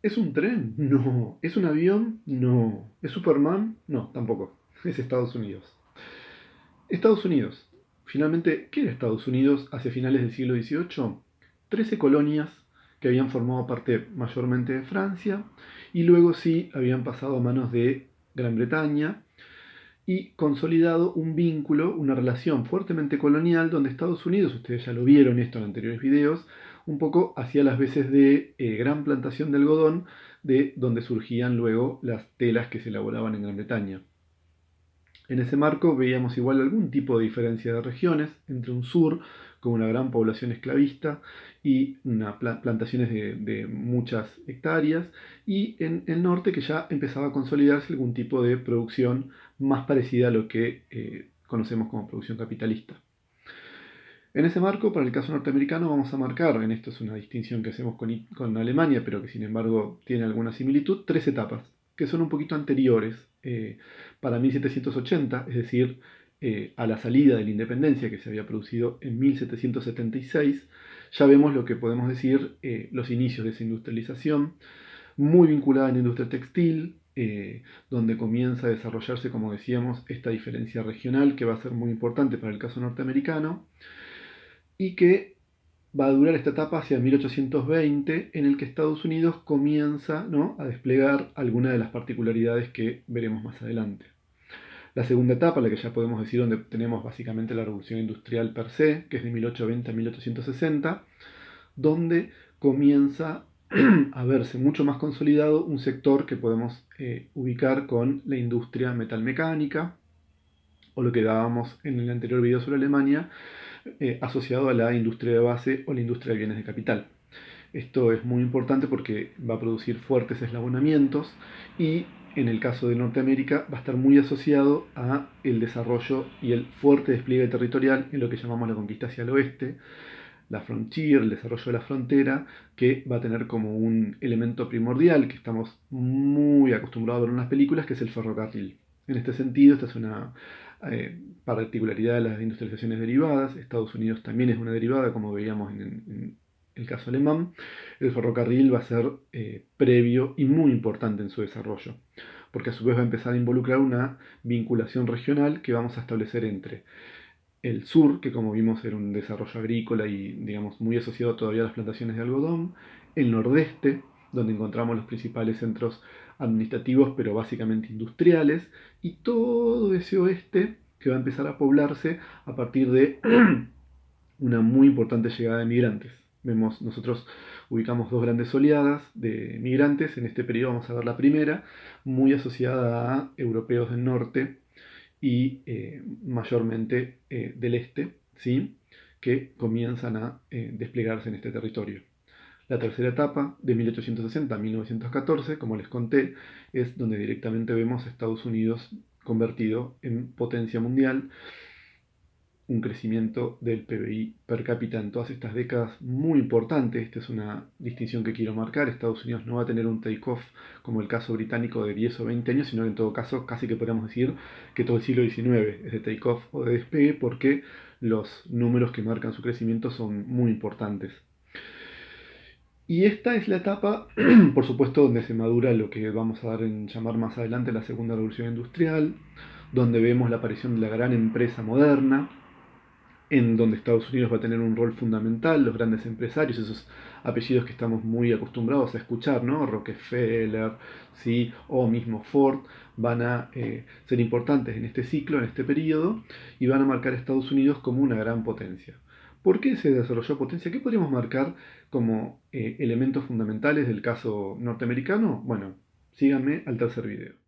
¿Es un tren? No. ¿Es un avión? No. ¿Es Superman? No, tampoco. Es Estados Unidos. Estados Unidos. Finalmente, ¿qué era Estados Unidos hacia finales del siglo XVIII? 13 colonias que habían formado parte mayormente de Francia y luego sí habían pasado a manos de Gran Bretaña y consolidado un vínculo, una relación fuertemente colonial donde Estados Unidos, ustedes ya lo vieron esto en anteriores videos, un poco hacía las veces de gran plantación de algodón de donde surgían luego las telas que se elaboraban en Gran Bretaña. En ese marco veíamos igual algún tipo de diferencia de regiones entre un sur con una gran población esclavista y plantaciones de muchas hectáreas y en el norte que ya empezaba a consolidarse algún tipo de producción más parecida a lo que conocemos como producción capitalista. En ese marco, para el caso norteamericano, vamos a marcar, en esto es una distinción que hacemos con Alemania, pero que sin embargo tiene alguna similitud, tres etapas, que son un poquito anteriores para 1780, es decir, a la salida de la independencia que se había producido en 1776, ya vemos lo que podemos decir los inicios de esa industrialización, muy vinculada a la industria textil, donde comienza a desarrollarse, como decíamos, esta diferencia regional que va a ser muy importante para el caso norteamericano y que va a durar esta etapa hacia 1820, en el que Estados Unidos comienza, ¿no?, a desplegar algunas de las particularidades que veremos más adelante. La segunda etapa, la que ya podemos decir donde tenemos básicamente la revolución industrial per se, que es de 1820 a 1860, donde comienza a verse mucho más consolidado un sector que podemos ubicar con la industria metalmecánica, o lo que dábamos en el anterior video sobre Alemania, asociado a la industria de base o la industria de bienes de capital. Esto es muy importante porque va a producir fuertes eslabonamientos y en el caso de Norteamérica va a estar muy asociado a el desarrollo y el fuerte despliegue territorial en lo que llamamos la conquista hacia el oeste, la frontier, el desarrollo de la frontera, que va a tener como un elemento primordial que estamos muy acostumbrados a ver en las películas, que es el ferrocarril. En este sentido, esta es una particularidad de las industrializaciones derivadas. Estados Unidos también es una derivada, como veíamos en el caso alemán. El ferrocarril va a ser previo y muy importante en su desarrollo, porque a su vez va a empezar a involucrar una vinculación regional que vamos a establecer entre el sur, que como vimos era un desarrollo agrícola y digamos muy asociado todavía a las plantaciones de algodón, el nordeste, donde encontramos los principales centros administrativos, pero básicamente industriales, y todo ese oeste que va a empezar a poblarse a partir de una muy importante llegada de migrantes. Vemos, nosotros ubicamos dos grandes oleadas de migrantes, en este periodo vamos a ver la primera, muy asociada a europeos del norte, y mayormente del este, ¿sí?, que comienzan a desplegarse en este territorio. La tercera etapa, de 1860 a 1914, como les conté, es donde directamente vemos a Estados Unidos convertido en potencia mundial, un crecimiento del PBI per cápita en todas estas décadas muy importante. Esta es una distinción que quiero marcar. Estados Unidos no va a tener un take-off como el caso británico de 10 o 20 años, sino que en todo caso casi que podríamos decir que todo el siglo XIX es de take-off o de despegue, porque los números que marcan su crecimiento son muy importantes. Y esta es la etapa, por supuesto, donde se madura lo que vamos a dar en llamar más adelante la segunda revolución industrial, donde vemos la aparición de la gran empresa moderna, en donde Estados Unidos va a tener un rol fundamental, los grandes empresarios, esos apellidos que estamos muy acostumbrados a escuchar, ¿no? Rockefeller, ¿sí?, o mismo Ford, van a ser importantes en este ciclo, en este periodo, y van a marcar a Estados Unidos como una gran potencia. ¿Por qué se desarrolló potencia? ¿Qué podríamos marcar como elementos fundamentales del caso norteamericano? Bueno, síganme al tercer video.